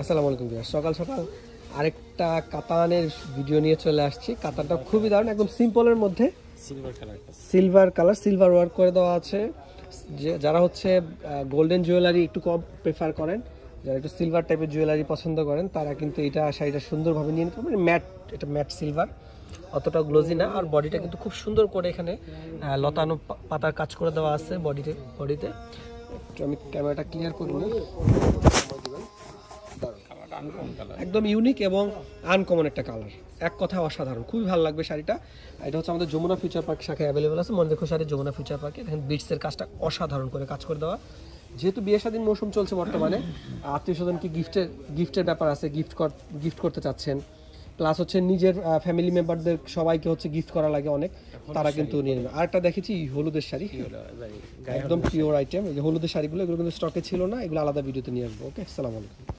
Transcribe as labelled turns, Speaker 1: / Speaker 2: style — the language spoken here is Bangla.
Speaker 1: আসসালামু আলাইকুম ভিউয়ার্স, সকাল সকাল আরেকটা কাতানের ভিডিও নিয়ে চলে আসছি। কাতানটা খুবই দারুণ, একদম সিম্পলের মধ্যে সিলভার কালার, সিলভার ওয়ার্ক করে দেওয়া আছে। যারা হচ্ছে গোল্ডেন জুয়েলারি একটু কম প্রেফার করেন, যারা একটু সিলভার টাইপের জুয়েলারি পছন্দ করেন, তারা কিন্তু এটা শাড়িটা সুন্দরভাবে নিয়ে নিতে পারবেন। ম্যাট, এটা ম্যাট সিলভার, অতটা গ্লোজি না। আর বডিটা কিন্তু খুব সুন্দর করে এখানে লতানো পাতার কাজ করে দেওয়া আছে বডিতে। একটু আমি ক্যামেরাটা ক্লিয়ার করে নিই। একদম ইউনিক এবং আনকমন একটা কালার, এক কথা অসাধারণ, খুবই ভালো লাগবে শাড়িটা। এটা হচ্ছে আমাদের যমুনা ফিউচার পার্ক শাখায় অ্যাভেলেবল আছে। মনে দেখো শাড়ি যমুনা ফিউচার পার্কে দেখেন, বিটসের কাজটা অসাধারণ করে কাজ করে দেওয়া। যেহেতু বিয়ে শাদীর মৌসুম চলছে বর্তমানে, আত্মীয় স্বজনকে গিফটের ব্যাপার আছে, গিফট করতে চাচ্ছেন, প্লাস হচ্ছে নিজের ফ্যামিলি মেম্বারদের সবাইকে হচ্ছে গিফট করা লাগে অনেক, তারা কিন্তু নিয়ে নেবে। আরেকটা দেখেছি হলুদের শাড়ি, একদম পিওর আইটেম। এই যে হলুদের শাড়িগুলো, এগুলো কিন্তু স্টকে ছিল না, এগুলো আলাদা ভিডিওতে নিয়ে আসবো। ওকে, আসসালামু আলাইকুম।